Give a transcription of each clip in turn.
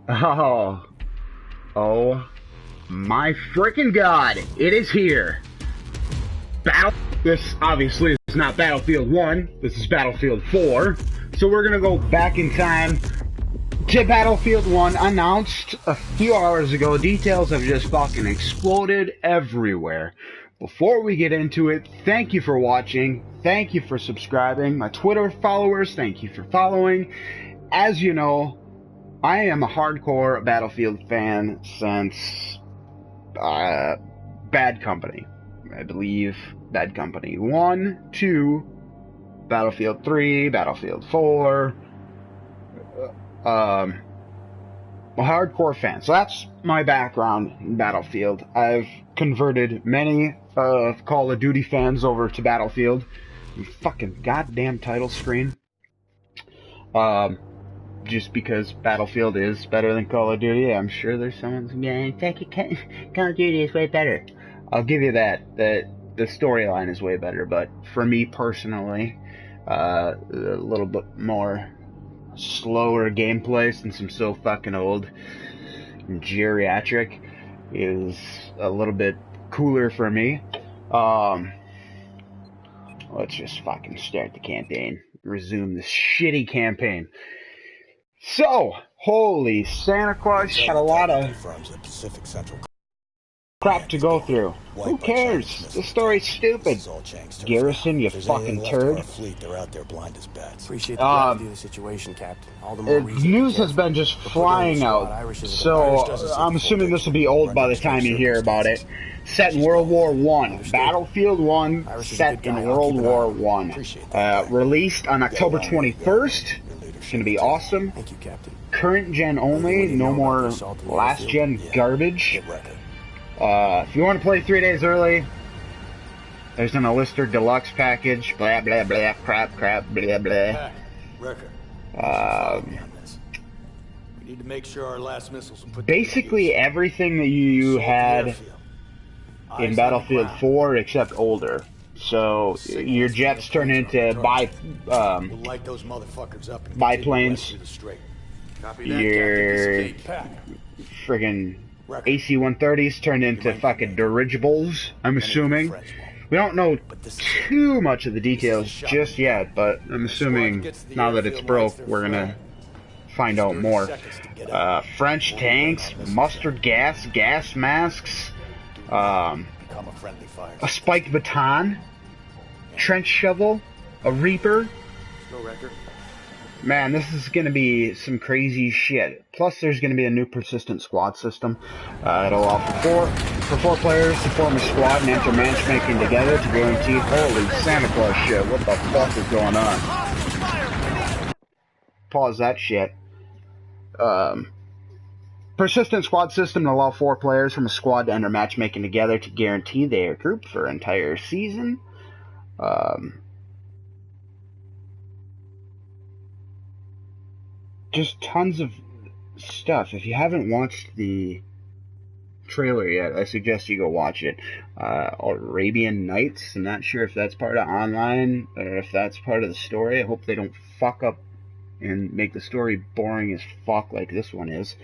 Oh, oh my freaking god, it is here. This obviously is not Battlefield 1, this is Battlefield 4. So we're gonna go back in time to Battlefield 1, announced a few hours ago. Details have just fucking exploded everywhere. Before we get into it, thank you for watching, thank you for subscribing. My Twitter followers, thank you for following. As you know, I am a hardcore Battlefield fan since Bad Company. I believe Bad Company 1, 2, Battlefield 3, Battlefield 4. A hardcore fan. So that's my background in Battlefield. I've converted many Call of Duty fans over to Battlefield. Fucking goddamn title screen. Just because Battlefield is better than Call of Duty. I'm sure there's someone's Call of Duty is way better. I'll give you that. The storyline is way better, but for me personally, a little bit more slower gameplay, since I'm so fucking old and geriatric, is a little bit cooler for me. Let's just fucking start the campaign. Resume this shitty campaign. So, holy Santa Claus, had a lot of crap to go through. Who cares? This story's stupid. Garrison, you fucking turd. News has been just flying out, so I'm assuming this will be old by the time you hear about it. Set in World War I. Battlefield 1 set in World War I. Released on October 21st. It's going to be awesome. Current gen only, no more last gen garbage. If you want to play 3 days early, there's an Alistair Deluxe package, blah blah blah, crap, blah blah. We need to make sure our last missiles are put basically everything that you had in Battlefield 4 except older. So your jets turn into biplanes. Your friggin' AC-130s turned into fucking dirigibles, I'm assuming. We don't know too much of the details just yet, but I'm assuming now that it's broke, we're gonna find out more. French tanks, mustard gas, gas masks, a spiked baton, trench shovel, a reaper. Man, this is going to be some crazy shit. Plus, there's going to be a new persistent squad system. It'll allow for four players to form a squad and enter matchmaking together to guarantee. Holy Santa Claus shit, what the fuck is going on? Pause that shit. Persistent squad system to allow 4 players from a squad to enter matchmaking together to guarantee they are grouped for an entire season. Just tons of stuff. If you haven't watched the trailer yet, I suggest you go watch it. Arabian Nights, I'm not sure if that's part of online or if that's part of the story. I hope they don't fuck up and make the story boring as fuck like this one is.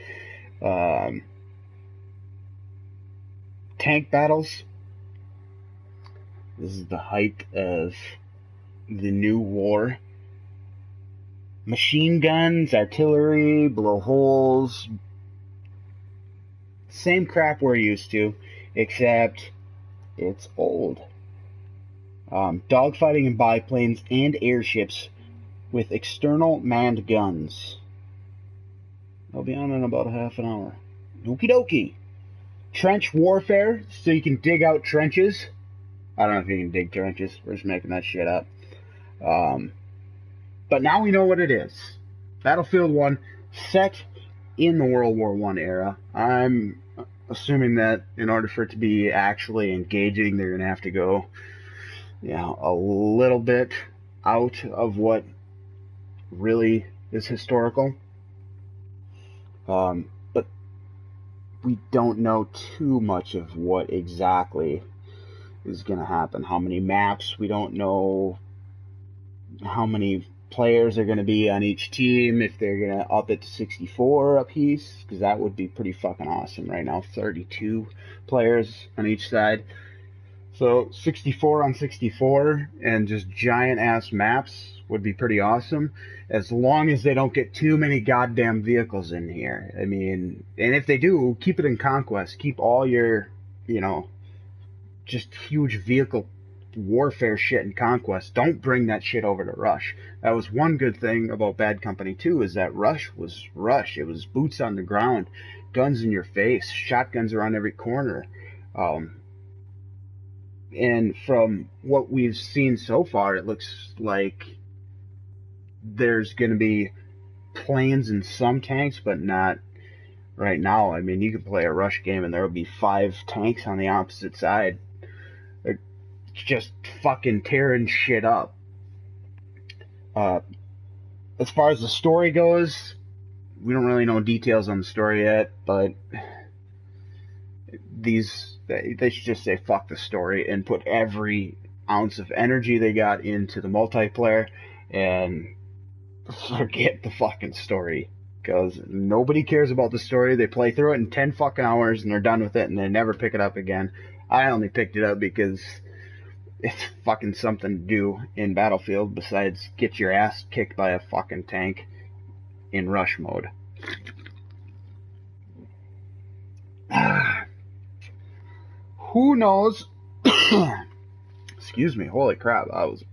Tank battles. This is the height of the new war. Machine guns, artillery, blow holes. Same crap we're used to, except it's old. Dogfighting in biplanes and airships with external manned guns. I'll be on in about a half an hour. Okie dokie. Trench warfare, so you can dig out trenches. I don't know if you can dig trenches. We're just making that shit up. But now we know what it is. Battlefield 1, set in the World War I era. I'm assuming that in order for it to be actually engaging, they're going to have to go, a little bit out of what really is historical. But we don't know too much of what exactly is going to happen. How many maps? We don't know how many players are going to be on each team, if they're going to up it to 64 apiece, because that would be pretty fucking awesome. Right now, 32 players on each side. So 64 on 64 and just giant ass maps would be pretty awesome, as long as they don't get too many goddamn vehicles in here. I mean, and if they do, keep it in Conquest. Keep all your, you know, just huge vehicle warfare shit in Conquest. Don't bring that shit over to Rush. That was one good thing about Bad Company 2, is that Rush was Rush. It was boots on the ground, guns in your face, shotguns around every corner. And from what we've seen so far, it looks like there's going to be planes and some tanks, but not right now. I mean, you can play a Rush game and there will be 5 tanks on the opposite side. They're just fucking tearing shit up. As far as the story goes, we don't really know details on the story yet, but they should just say fuck the story and put every ounce of energy they got into the multiplayer and forget the fucking story, because nobody cares about the story. They play through it in 10 fucking hours and they're done with it and they never pick it up again. I only picked it up because it's fucking something to do in Battlefield besides get your ass kicked by a fucking tank in Rush mode. Who knows? Excuse me. Holy crap. That was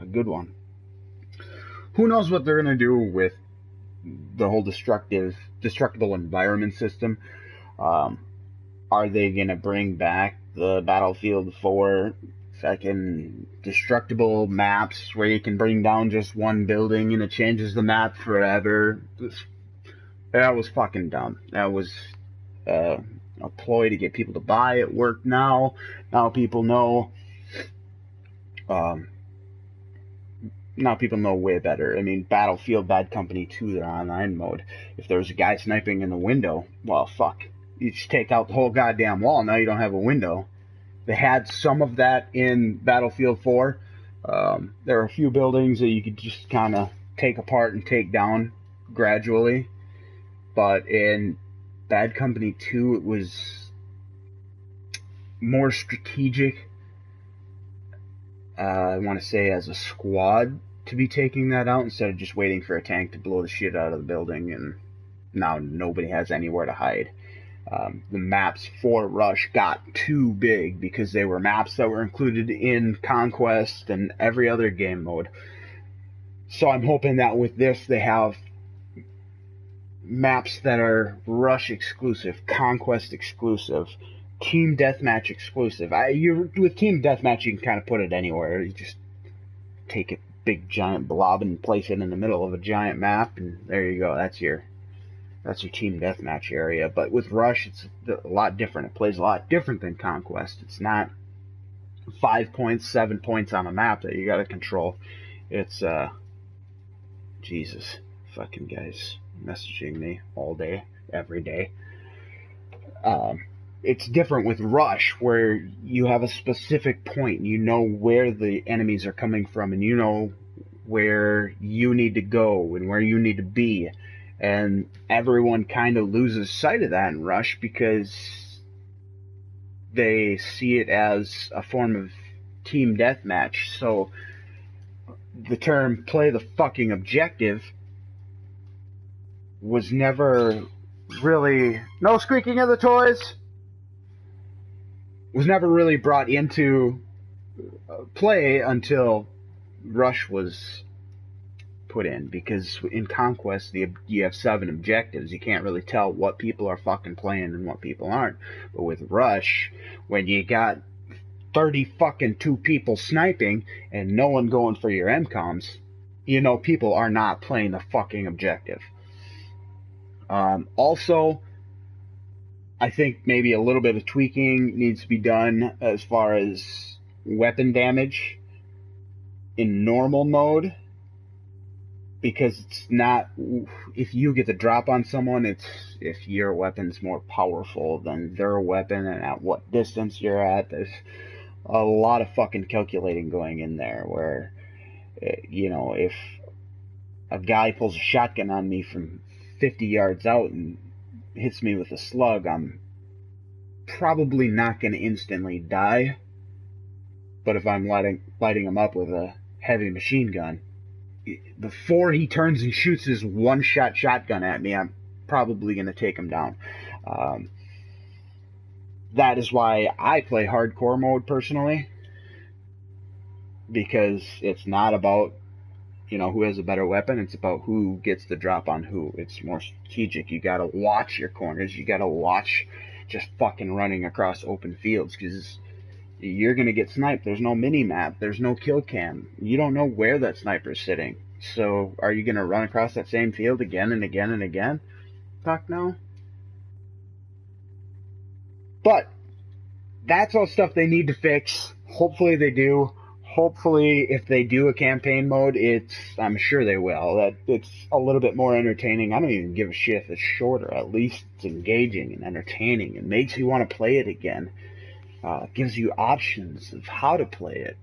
a good one. Who knows what they're going to do with the whole destructible environment system? Are they going to bring back the Battlefield 4 fucking destructible maps where you can bring down just one building and it changes the map forever? That was fucking dumb. That was a ploy to get people to buy. It worked now. Now people know. Now people know way better. I mean, Battlefield Bad Company 2, their online mode. If there was a guy sniping in the window, well, fuck. You just take out the whole goddamn wall. Now you don't have a window. They had some of that in Battlefield 4. There are a few buildings that you could just kind of take apart and take down gradually. But in Bad Company 2, it was more strategic. I want to say as a squad to be taking that out instead of just waiting for a tank to blow the shit out of the building, and now nobody has anywhere to hide. The maps for Rush got too big because they were maps that were included in Conquest and every other game mode. So I'm hoping that with this they have maps that are Rush exclusive, Conquest exclusive, Team Deathmatch exclusive. With Team Deathmatch, you can kind of put it anywhere. You just take a big giant blob and place it in the middle of a giant map, and there you go. That's your Team Deathmatch area. But with Rush, it's a lot different. It plays a lot different than Conquest. It's not 5 points, 7 points on a map that you got to control. It's Jesus, fucking guys messaging me all day, every day. It's different with Rush, where you have a specific point. You know where the enemies are coming from, and you know where you need to go and where you need to be. And everyone kind of loses sight of that in Rush because they see it as a form of team deathmatch. So the term play the fucking objective was never really... No squeaking of the toys! Was never really brought into play until Rush was put in, because in Conquest you have 7 objectives. You can't really tell what people are fucking playing and what people aren't. But with Rush, when you got 30 fucking 2 people sniping and no one going for your MCOMs, you know people are not playing the fucking objective. Also, I think maybe a little bit of tweaking needs to be done as far as weapon damage in normal mode, because it's not, if you get the drop on someone, it's if your weapon's more powerful than their weapon and at what distance you're at. There's a lot of fucking calculating going in there, where You know, if a guy pulls a shotgun on me from 50 yards out and hits me with a slug, I'm probably not going to instantly die. But if I'm lighting him up with a heavy machine gun, before he turns and shoots his one-shot shotgun at me, I'm probably going to take him down. That is why I play hardcore mode personally, because it's not about, you know, who has a better weapon. It's about who gets the drop on who. It's more strategic. You gotta watch your corners. You gotta watch just fucking running across open fields, because you're gonna get sniped. There's no mini map. There's no kill cam. You don't know where that sniper's sitting. So are you gonna run across that same field again and again and again? Fuck no. But that's all stuff they need to fix. Hopefully they do. Hopefully, if they do a campaign mode, I'm sure they will. That it's a little bit more entertaining. I don't even give a shit if it's shorter. At least it's engaging and entertaining. It makes you want to play it again. Gives you options of how to play it.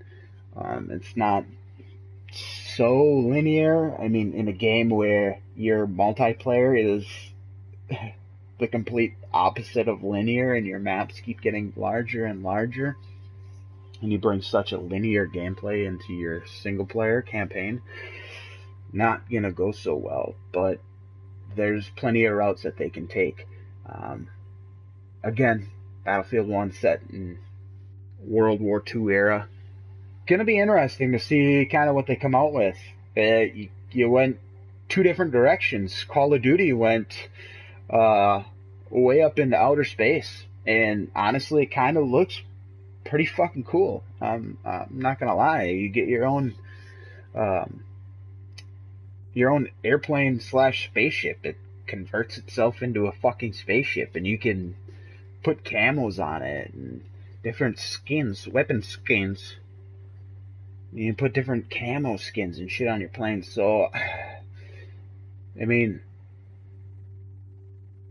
It's not so linear. I mean, in a game where your multiplayer is the complete opposite of linear and your maps keep getting larger and larger, and you bring such a linear gameplay into your single player campaign, not gonna go so well. But there's plenty of routes that they can take. Again, Battlefield 1 set in World War II era. Gonna be interesting to see kind of what they come out with. You went two different directions. Call of Duty went way up into outer space, and honestly, it kind of looks pretty fucking cool. I'm not gonna lie. You get your own airplane / spaceship. It converts itself into a fucking spaceship, and you can put camos on it and different skins, weapon skins. You can put different camo skins and shit on your plane. So, I mean,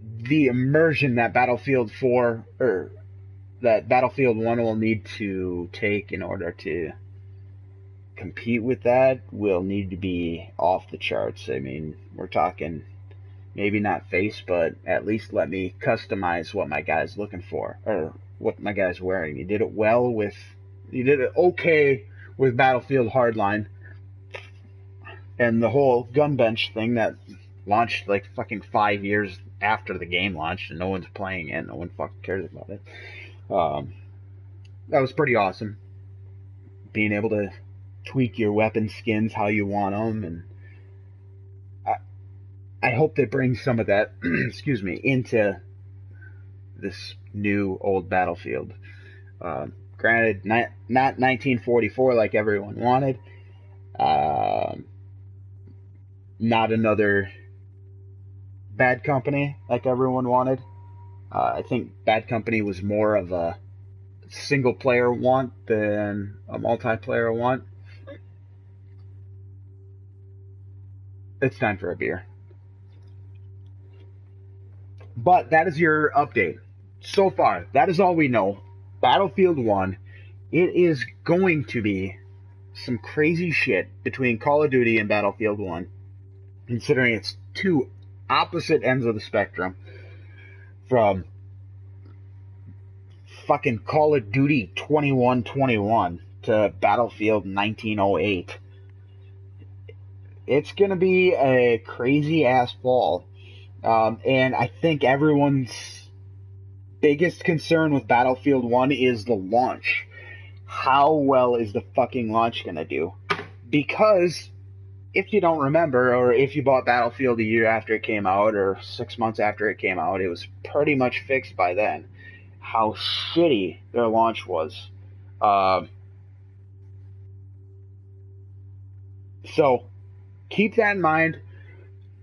the immersion that Battlefield 4 or that Battlefield 1 will need to take in order to compete with that will need to be off the charts. I mean, we're talking maybe not face, but at least let me customize what my guy's looking for or what my guy's wearing. You did it okay with Battlefield Hardline and the whole gun bench thing that launched like fucking 5 years after the game launched and no one's playing it. No one fucking cares about it. That was pretty awesome. Being able to tweak your weapon skins how you want them, and I hope they bring some of that, excuse me, into this new old Battlefield. Granted, not 1944 like everyone wanted. Not another Bad Company like everyone wanted. I think Bad Company was more of a single player want than a multiplayer want. It's time for a beer. But that is your update. So far, that is all we know. Battlefield 1, it is going to be some crazy shit between Call of Duty and Battlefield 1, considering it's two opposite ends of the spectrum. From fucking Call of Duty 2121 to Battlefield 1908. It's going to be a crazy ass fall. And I think everyone's biggest concern with Battlefield 1 is the launch. How well is the fucking launch going to do? Because if you don't remember, or if you bought Battlefield a year after it came out, or 6 months after it came out, it was pretty much fixed by then. How shitty their launch was. So, keep that in mind.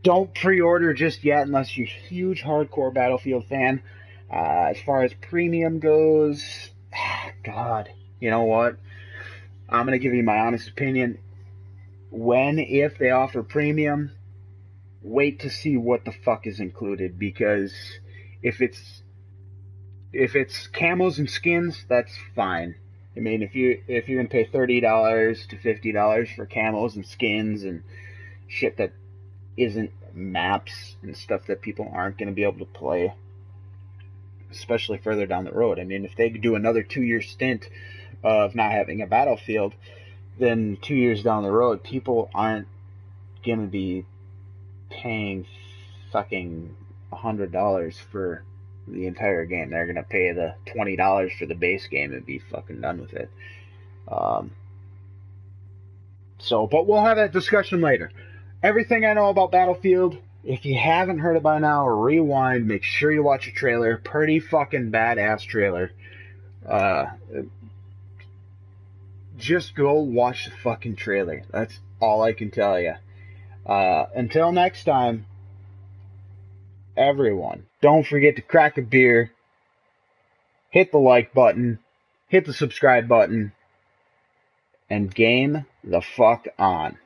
Don't pre-order just yet unless you're a huge hardcore Battlefield fan. As far as premium goes, God, you know what? I'm going to give you my honest opinion. If they offer premium, wait to see what the fuck is included, because if it's camos and skins, that's fine. I mean, if you're gonna pay $30 to $50 for camos and skins and shit that isn't maps and stuff that people aren't gonna be able to play, especially further down the road. I mean, if they do another 2-year stint of not having a Battlefield, then 2 years down the road, people aren't gonna be paying fucking $100 for the entire game. They're gonna pay the $20 for the base game and be fucking done with it. But we'll have that discussion later. Everything I know about Battlefield, if you haven't heard it by now, rewind. Make sure you watch a trailer. Pretty fucking badass trailer. Just go watch the fucking trailer. That's all I can tell you. Until next time, everyone, don't forget to crack a beer, hit the like button, hit the subscribe button, and game the fuck on.